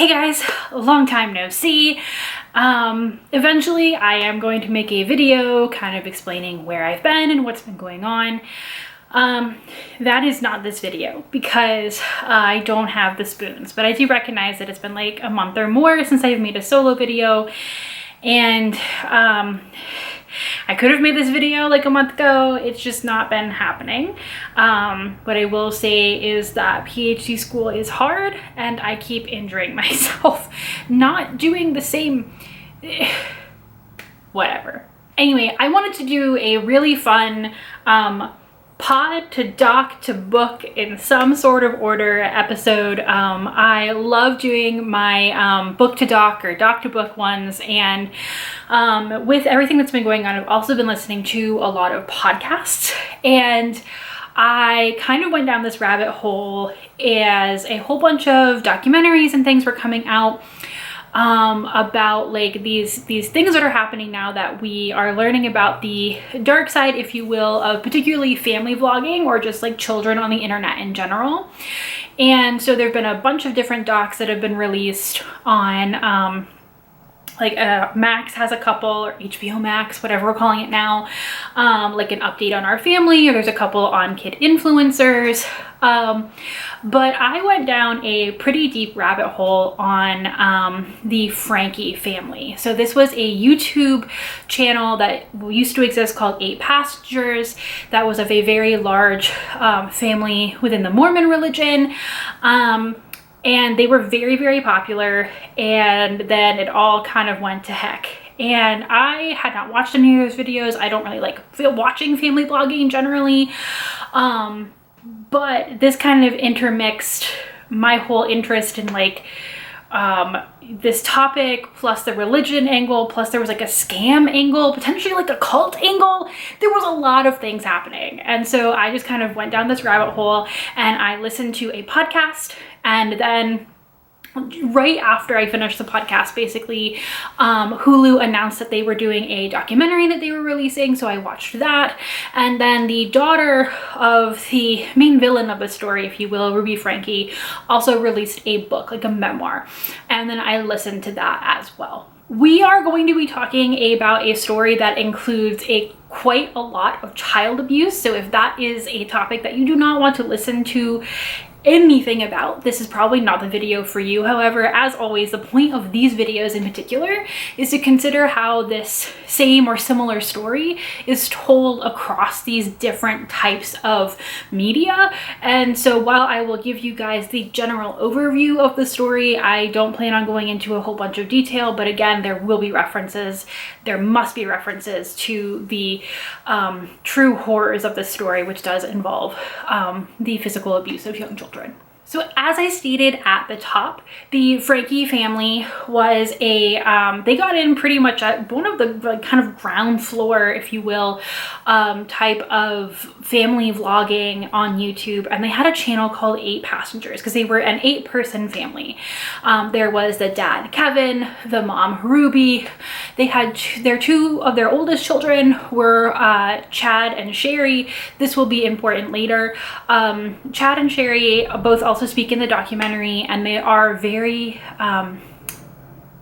Hey guys, long time no see. Eventually I am going to make a video kind of explaining where I've been and what's been going on. That is not this video because I don't have the spoons, but I do recognize that it's been like a month or more since I've made a solo video, and I could have made this video like a month ago. It's just not been happening. What I will say is that PhD school is hard and I keep injuring myself, not doing the same, whatever. Anyway, I wanted to do a really fun pod to doc to book in some sort of order episode. I love doing my book to doc or doc to book ones, and with everything that's been going on, I've also been listening to a lot of podcasts, and I kind of went down this rabbit hole as a whole bunch of documentaries and things were coming out about like these things that are happening now that we are learning about the dark side, if you will, of particularly family vlogging or just like children on the internet in general. And so there have been a bunch of different docs that have been released on Max has a couple, or HBO Max, whatever we're calling it now, like an update on our family, or there's a couple on kid influencers. But I went down a pretty deep rabbit hole on the Franke family. So this was a YouTube channel that used to exist called 8 Passengers. That was of a very large family within the Mormon religion. And they were very, very popular, and then it all kind of went to heck. And I had not watched any of those videos. I don't really like watching family blogging generally. But this kind of intermixed my whole interest in like this topic, plus the religion angle, plus there was like a scam angle, potentially like a cult angle. There was a lot of things happening. And so I just kind of went down this rabbit hole and I listened to a podcast, and then right after I finished the podcast, basically, Hulu announced that they were doing a documentary that they were releasing, so I watched that. And then the daughter of the main villain of the story, if you will, Ruby Franke, also released a book, like a memoir. And then I listened to that as well. We are going to be talking about a story that includes quite a lot of child abuse. So if that is a topic that you do not want to listen to anything about, this is probably not the video for you. However, as always, the point of these videos in particular is to consider how this same or similar story is told across these different types of media. And so while I will give you guys the general overview of the story, I don't plan on going into a whole bunch of detail, but again, there will be references. There must be references to the true horrors of the story, which does involve the physical abuse of young children. So as I stated at the top, the Franke family was they got in pretty much at one of the kind of ground floor, if you will, type of family vlogging on YouTube. And they had a channel called 8 Passengers because they were an 8-person family. There was the dad, Kevin, the mom, Ruby. They had two of their oldest children were Chad and Sherry. This will be important later. Chad and Sherry both also speak in the documentary, and they are very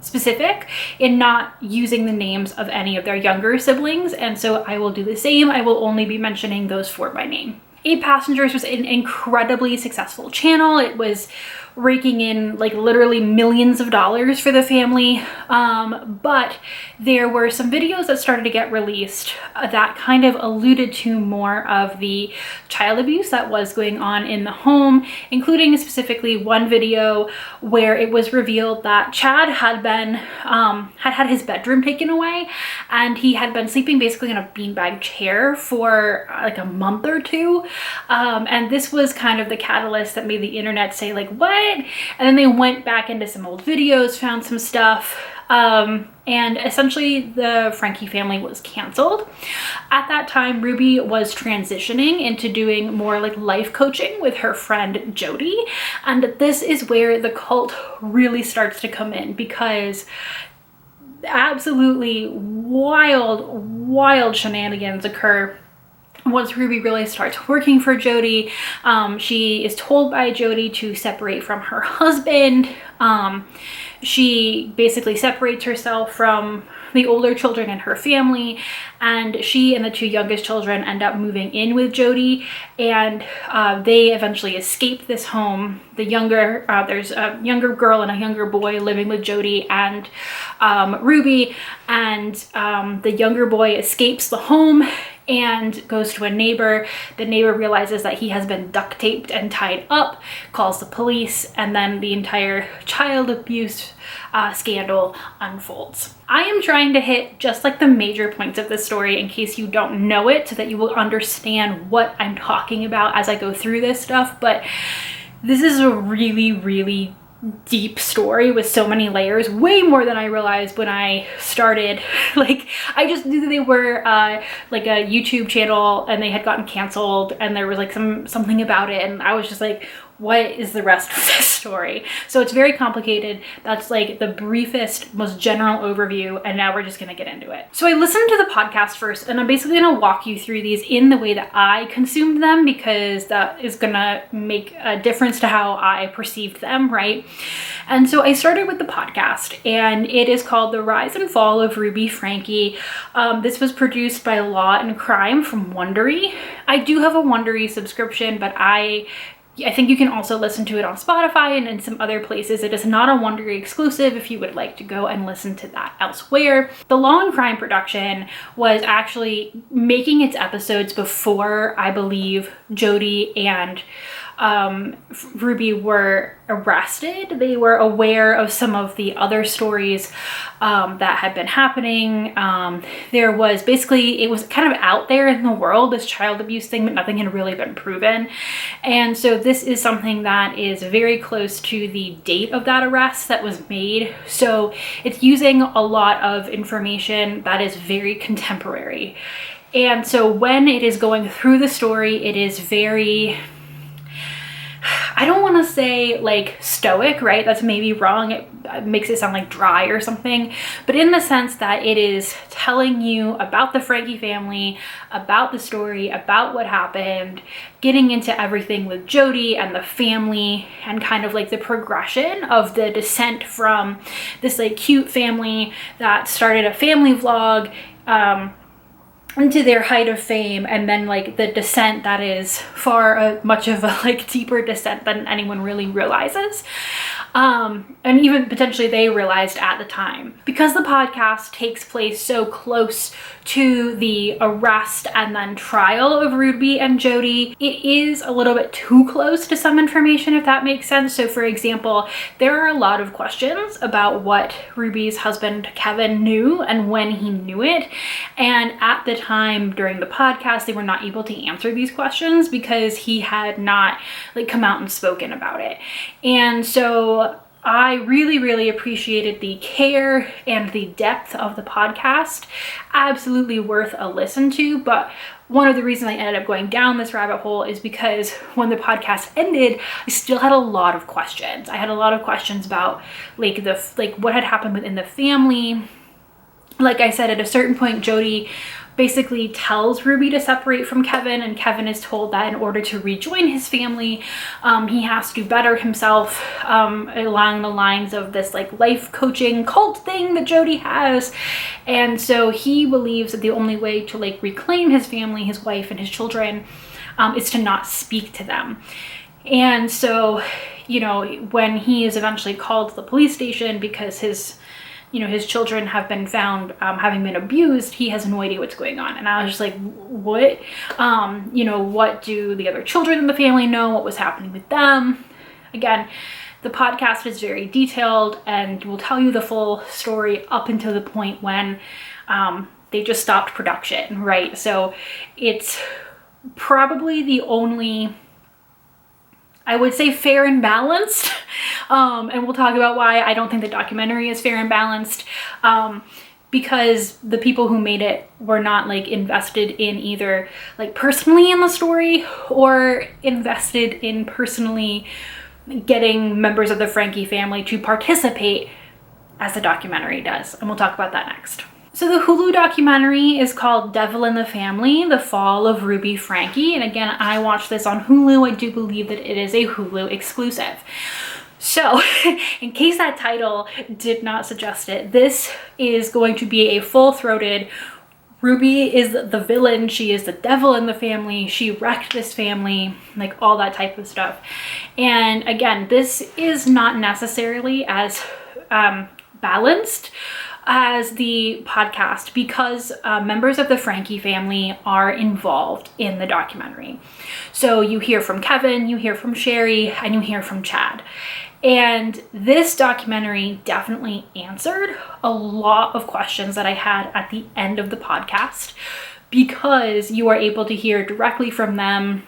specific in not using the names of any of their younger siblings, and so I will do the same. I will only be mentioning those 4 by name. 8 Passengers was an incredibly successful channel. It was raking in like literally millions of dollars for the family, but there were some videos that started to get released that kind of alluded to more of the child abuse that was going on in the home, including specifically one video where it was revealed that Chad had been had his bedroom taken away, and he had been sleeping basically in a beanbag chair for like a month or two, and this was kind of the catalyst that made the internet say like, what? And then they went back into some old videos, found some stuff, and essentially the Franke family was canceled. At that time, Ruby was transitioning into doing more like life coaching with her friend Jody, and this is where the cult really starts to come in, because absolutely wild shenanigans occur Once Ruby really starts working for Jody, she is told by Jody to separate from her husband. She basically separates herself from the older children in her family, and she and the two youngest children end up moving in with Jody, and they eventually escape this home. There's a younger girl and a younger boy living with Jody and Ruby, and the younger boy escapes the home and goes to a neighbor. The neighbor realizes that he has been duct taped and tied up, calls the police, and then the entire child abuse scandal unfolds. I am trying to hit just like the major points of this story in case you don't know it, so that you will understand what I'm talking about as I go through this stuff. But this is a really, really deep story with so many layers, way more than I realized when I started. Like, I just knew that they were like a YouTube channel and they had gotten canceled, and there was like something about it, and I was just like, what is the rest of this story? So it's very complicated. That's like the briefest, most general overview, and now we're just gonna get into it. So I listened to the podcast first, and I'm basically gonna walk you through these in the way that I consumed them, because that is gonna make a difference to how I perceived them, right? And so I started with the podcast, and it is called The Rise and Fall of Ruby Franke. This was produced by Law and Crime from Wondery. I do have a Wondery subscription, but I think you can also listen to it on Spotify and in some other places. It is not a Wondery exclusive if you would like to go and listen to that elsewhere. The Law and Crime production was actually making its episodes before, I believe, Jody and Ruby were arrested. They were aware of some of the other stories that had been happening. There was basically, it was kind of out there in the world, this child abuse thing, but nothing had really been proven. And so this is something that is very close to the date of that arrest that was made. So it's using a lot of information that is very contemporary. And so when it is going through the story, it is very, I don't want to say like stoic, right? That's maybe wrong. It makes it sound like dry or something, but in the sense that it is telling you about the Franke family, about the story, about what happened, getting into everything with Jody and the family, and kind of like the progression of the descent from this like cute family that started a family vlog, into their height of fame, and then like the descent that is far much of a like deeper descent than anyone really realizes, and even potentially they realized at the time. Because the podcast takes place so close to the arrest and then trial of Ruby and Jody, it is a little bit too close to some information, if that makes sense. So for example, there are a lot of questions about what Ruby's husband Kevin knew and when he knew it, and at the time during the podcast they were not able to answer these questions because he had not like come out and spoken about it. And so I really, really appreciated the care and the depth of the podcast. Absolutely worth a listen to. But one of the reasons I ended up going down this rabbit hole is because when the podcast ended, I still had a lot of questions. I had a lot of questions about like what had happened within the family. Like I said, at a certain point, Jody basically tells Ruby to separate from Kevin, and Kevin is told that in order to rejoin his family, he has to better himself along the lines of this like life coaching cult thing that Jody has. And so he believes that the only way to like reclaim his family, his wife and his children, is to not speak to them. And so, you know, when he is eventually called to the police station because his children have been found having been abused, he has no idea what's going on. And I was just like, what? What do the other children in the family know? What was happening with them? Again, the podcast is very detailed and will tell you the full story up until the point when they just stopped production, right? So it's probably the only, I would say, fair and balanced. And we'll talk about why I don't think the documentary is fair and balanced, because the people who made it were not like invested in either like personally in the story or invested in personally getting members of the Franke family to participate as the documentary does. And we'll talk about that next. So the Hulu documentary is called Devil in the Family, The Fall of Ruby Franke. And again, I watched this on Hulu. I do believe that it is a Hulu exclusive. So in case that title did not suggest it, this is going to be a full-throated Ruby is the villain. She is the devil in the family. She wrecked this family, like all that type of stuff. And again, this is not necessarily as balanced as the podcast because members of the Franke family are involved in the documentary. So you hear from Kevin, you hear from Sherry, and you hear from Chad. And this documentary definitely answered a lot of questions that I had at the end of the podcast because you are able to hear directly from them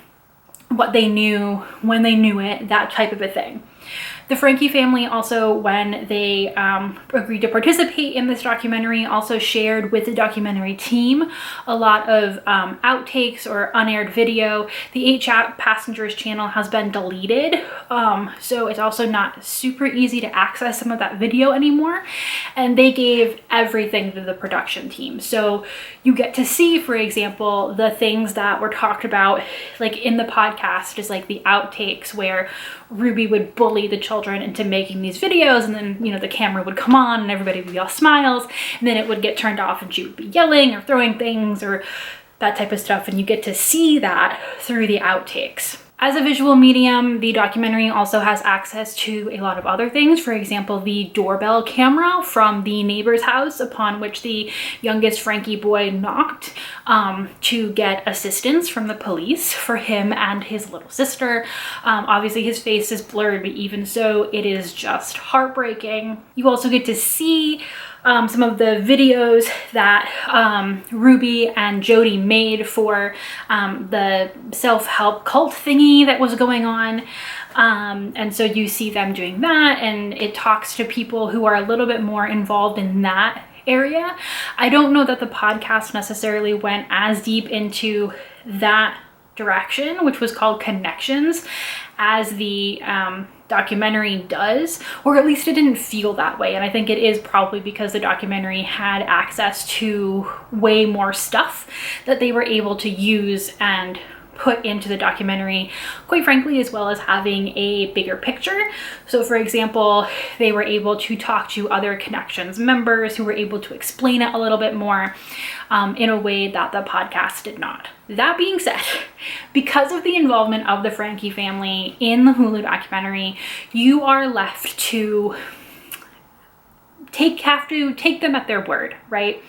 what they knew, when they knew it, that type of a thing. The Franke family also, when they agreed to participate in this documentary, also shared with the documentary team a lot of outtakes or unaired video. The 8chat Passengers channel has been deleted, so it's also not super easy to access some of that video anymore. And they gave everything to the production team. So you get to see, for example, the things that were talked about, like in the podcast, is like the outtakes where Ruby would bully the children into making these videos, and then, you know, the camera would come on and everybody would be all smiles, and then it would get turned off and she would be yelling or throwing things or that type of stuff, and you get to see that through the outtakes. As a visual medium, the documentary also has access to a lot of other things. For example, the doorbell camera from the neighbor's house upon which the youngest Franke boy knocked to get assistance from the police for him and his little sister. Obviously his face is blurred, but even so, it is just heartbreaking. You also get to see some of the videos that Ruby and Jody made for the self-help cult thingy that was going on. And so you see them doing that, and it talks to people who are a little bit more involved in that area. I don't know that the podcast necessarily went as deep into that direction, which was called Connections, as the documentary does, or at least it didn't feel that way. And I think it is probably because the documentary had access to way more stuff that they were able to use and put into the documentary, quite frankly, as well as having a bigger picture. So for example, they were able to talk to other Connections members who were able to explain it a little bit more in a way that the podcast did not. That being said, because of the involvement of the Franke family in the Hulu documentary, you are left to have to take them at their word, right?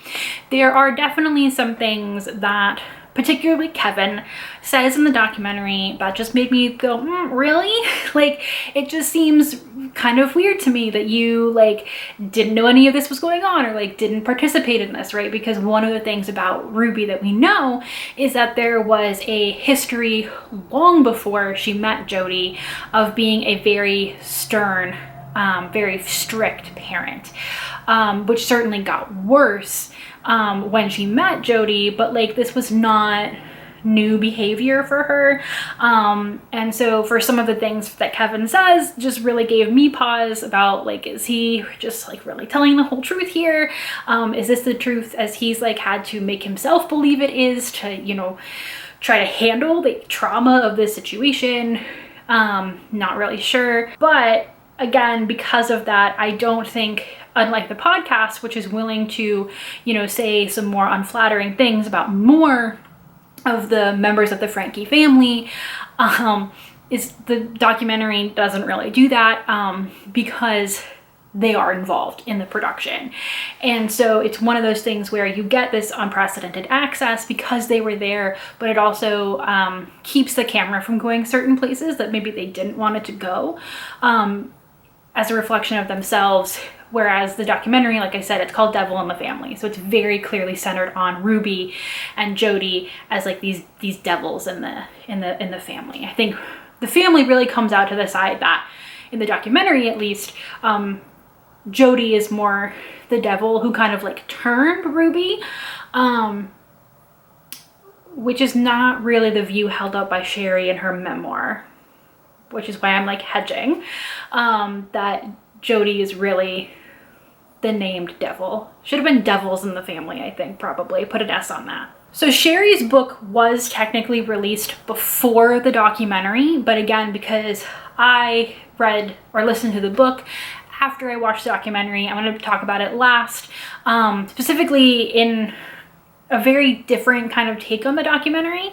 There are definitely some things that particularly Kevin says in the documentary that just made me go, really? Like, it just seems kind of weird to me that you like didn't know any of this was going on, or like didn't participate in this, right? Because one of the things about Ruby that we know is that there was a history long before she met Jody of being a very stern, very strict parent, which certainly got worse when she met Jody, but like this was not new behavior for her. And so for some of the things that Kevin says just really gave me pause about like, is he just like really telling the whole truth here? Is this the truth as he's like had to make himself believe it is to, you know, try to handle the trauma of this situation? Not really sure. But again, because of that, I don't think, unlike the podcast, which is willing to, you know, say some more unflattering things about more of the members of the Franke family, is the documentary doesn't really do that because they are involved in the production. And so it's one of those things where you get this unprecedented access because they were there, but it also keeps the camera from going certain places that maybe they didn't want it to go, as a reflection of themselves. Whereas the documentary, like I said, it's called Devil in the Family. So it's very clearly centered on Ruby and Jody as like these devils in the family. I think the family really comes out to the side that, in the documentary at least, Jody is more the devil who kind of like turned Ruby, which is not really the view held up by Sherry in her memoir, which is why I'm like hedging that Jody is really the named devil. Should have been devils in the family, I think, probably. Put an S on that. So Sherry's book was technically released before the documentary, but again, because I read or listened to the book after I watched the documentary, I'm going to talk about it last, specifically in a very different kind of take on the documentary.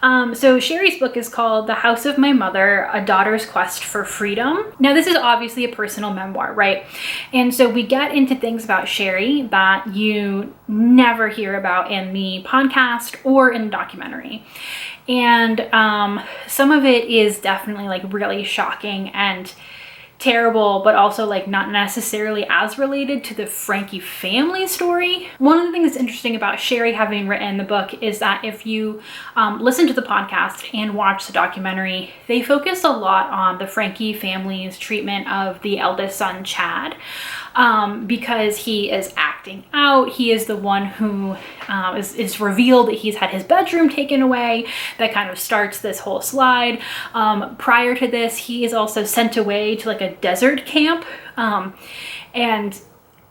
So Sherry's book is called The House of My Mother, A Daughter's Quest for Freedom. Now, this is obviously a personal memoir, right? And so we get into things about Sherry that you never hear about in the podcast or in the documentary. And some of it is definitely like really shocking and terrible, but also like not necessarily as related to the Franke family story. One of the things that's interesting about Sherry having written the book is that if you listen to the podcast and watch the documentary, they focus a lot on the Franke family's treatment of the eldest son, Chad, because he is acting out. He is the one who is revealed that he's had his bedroom taken away. That kind of starts this whole slide. Prior to this, he is also sent away to like a desert camp, and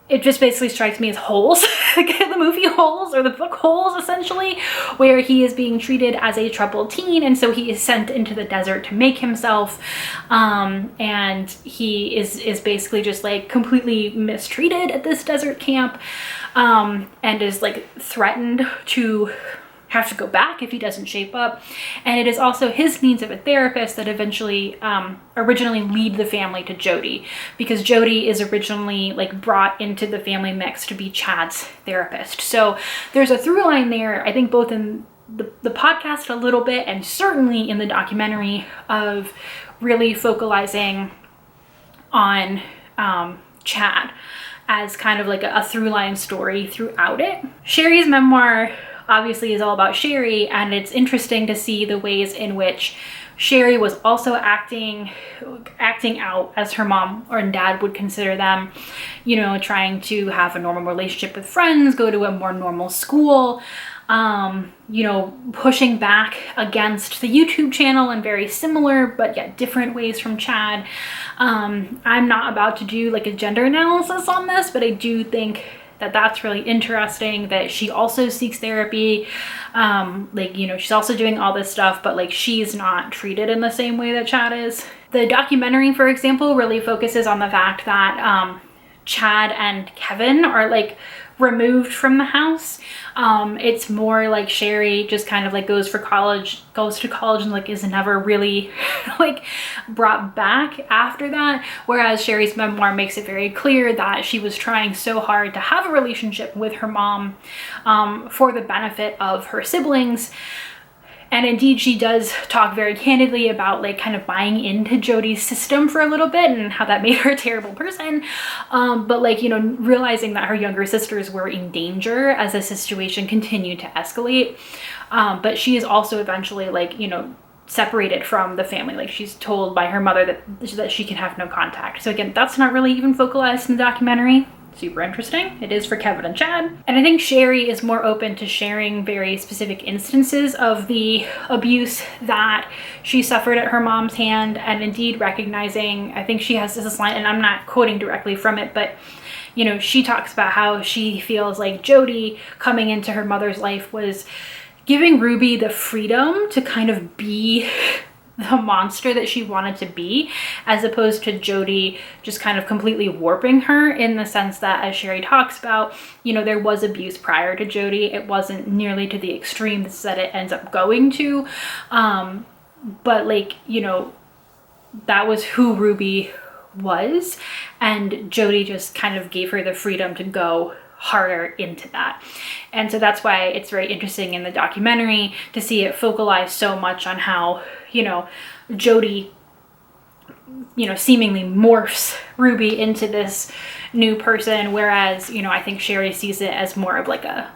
it just basically strikes me as Holes, the movie Holes, or the book Holes, essentially, where he is being treated as a troubled teen, and so he is sent into the desert to make himself, and he is basically just like completely mistreated at this desert camp, and is like threatened to have to go back if he doesn't shape up. And it is also his needs of a therapist that eventually originally lead the family to Jody, because Jody is originally like brought into the family mix to be Chad's therapist. So there's a through line there, I think, both in the podcast a little bit and certainly in the documentary, of really focalizing on Chad as kind of like a through line story throughout it. Sherry's memoir obviously is all about Sherry, and it's interesting to see the ways in which Sherry was also acting out as her mom or dad would consider them, you know, trying to have a normal relationship with friends, go to a more normal school, you know, pushing back against the YouTube channel in very similar but yet different ways from Chad. I'm not about to do like a gender analysis on this, but I do think that that's really interesting that she also seeks therapy. Like, you know, she's also doing all this stuff, but like she's not treated in the same way that Chad is. The documentary, for example, really focuses on the fact that Chad and Kevin are like removed from the house. It's more like Sherry just kind of like goes to college and like is never really like brought back after that, whereas Sherry's memoir makes it very clear that she was trying so hard to have a relationship with her mom for the benefit of her siblings. And indeed, she does talk very candidly about like kind of buying into Jody's system for a little bit and how that made her a terrible person. But like, you know, realizing that her younger sisters were in danger as the situation continued to escalate. But she is also eventually like, you know, separated from the family. Like she's told by her mother that she can have no contact. So again, that's not really even focalized in the documentary. Super interesting. It is for Kevin and Chad. And I think Sherry is more open to sharing very specific instances of the abuse that she suffered at her mom's hand, and indeed recognizing, I think she has this line, and I'm not quoting directly from it, but you know, she talks about how she feels like Jody coming into her mother's life was giving Ruby the freedom to kind of be the monster that she wanted to be, as opposed to Jody just kind of completely warping her, in the sense that, as Sherry talks about, you know, there was abuse prior to Jody. It wasn't nearly to the extreme that it ends up going to. But like, you know, that was who Ruby was, and Jody just kind of gave her the freedom to go harder into that. And so that's why it's very interesting in the documentary to see it focalize so much on how, you know, Jody, you know, seemingly morphs Ruby into this new person, whereas, you know, I think Sherry sees it as more of like a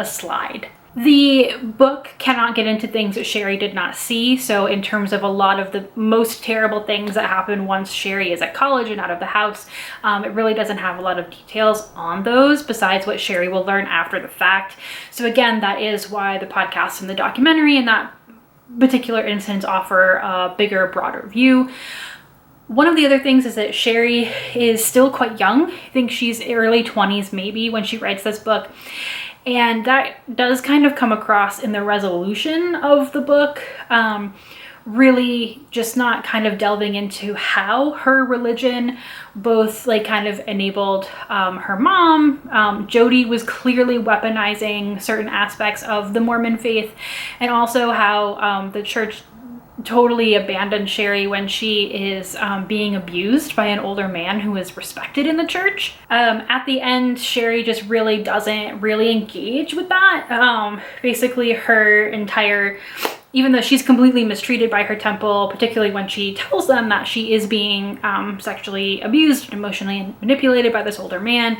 slide. The book cannot get into things that Sherry did not see. So in terms of a lot of the most terrible things that happen once Sherry is at college and out of the house, it really doesn't have a lot of details on those besides what Sherry will learn after the fact. So again, that is why the podcast and the documentary in that particular instance offer a bigger, broader view. One of the other things is that Sherry is still quite young. I think she's early 20s maybe when she writes this book. And that does kind of come across in the resolution of the book. Really just not kind of delving into how her religion both like kind of enabled her mom. Jody was clearly weaponizing certain aspects of the Mormon faith, and also how the church totally abandoned Sherry when she is being abused by an older man who is respected in the church. At the end, Sherry just really doesn't really engage with that. Basically her entire, even though she's completely mistreated by her temple, particularly when she tells them that she is being sexually abused and emotionally manipulated by this older man,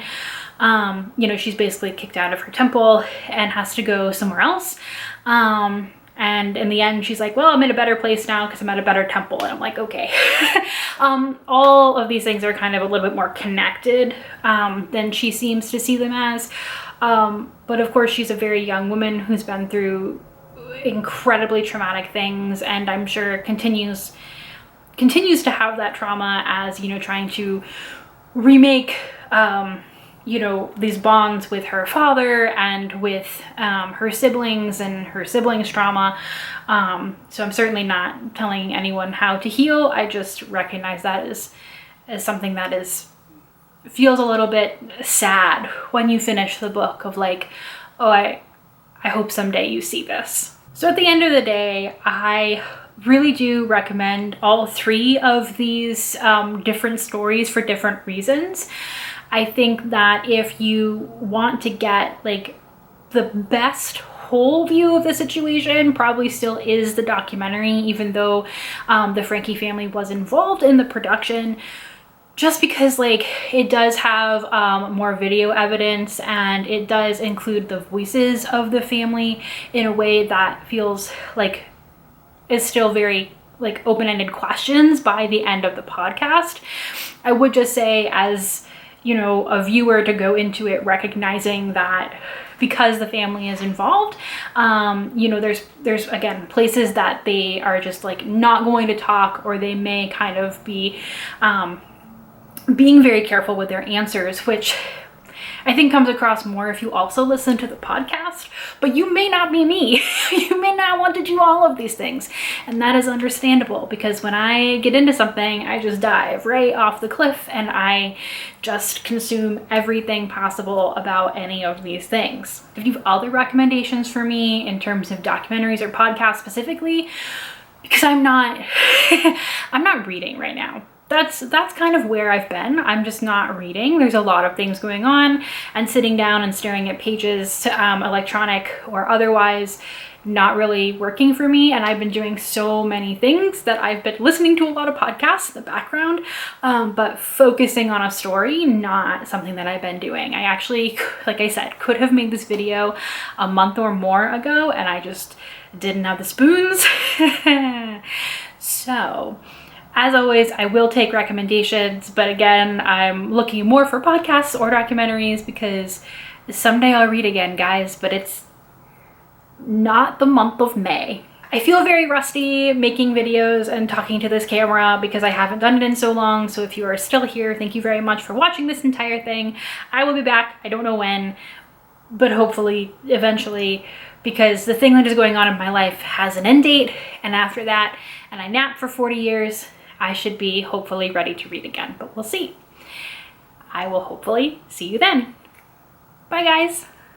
you know, she's basically kicked out of her temple and has to go somewhere else. And in the end, she's like, well, I'm in a better place now because I'm at a better temple. And I'm like, okay. All of these things are kind of a little bit more connected than she seems to see them as. But of course, she's a very young woman who's been through incredibly traumatic things, and I'm sure continues to have that trauma as, you know, trying to remake you know, these bonds with her father and with her siblings and her siblings' trauma. So I'm certainly not telling anyone how to heal. I just recognize that as something that feels a little bit sad when you finish the book of like, oh, I hope someday you see this. So at the end of the day, I really do recommend all three of these different stories for different reasons. I think that if you want to get like the best whole view of the situation, probably still is the documentary, even though the Franke family was involved in the production, just because like it does have more video evidence, and it does include the voices of the family in a way that feels like it's still very like open-ended questions by the end of the podcast. I would just say, as you know, a viewer, to go into it recognizing that because the family is involved, you know, there's again places that they are just like not going to talk, or they may kind of be being very careful with their answers, which I think comes across more if you also listen to the podcast. But you may not be me. You may not want to do all of these things. And that is understandable, because when I get into something, I just dive right off the cliff and I just consume everything possible about any of these things. If you have other recommendations for me in terms of documentaries or podcasts specifically, because I'm not reading right now. That's kind of where I've been. I'm just not reading. There's a lot of things going on, and sitting down and staring at pages, electronic or otherwise, not really working for me. And I've been doing so many things that I've been listening to a lot of podcasts in the background, but focusing on a story, not something that I've been doing. I actually, like I said, could have made this video a month or more ago, and I just didn't have the spoons. So, as always, I will take recommendations, but again, I'm looking more for podcasts or documentaries, because someday I'll read again, guys, but it's not the month of May. I feel very rusty making videos and talking to this camera because I haven't done it in so long, so if you are still here, thank you very much for watching this entire thing. I will be back, I don't know when, but hopefully, eventually, because the thing that is going on in my life has an end date, and after that, and I nap for 40 years, I should be hopefully ready to read again, but we'll see. I will hopefully see you then. Bye, guys.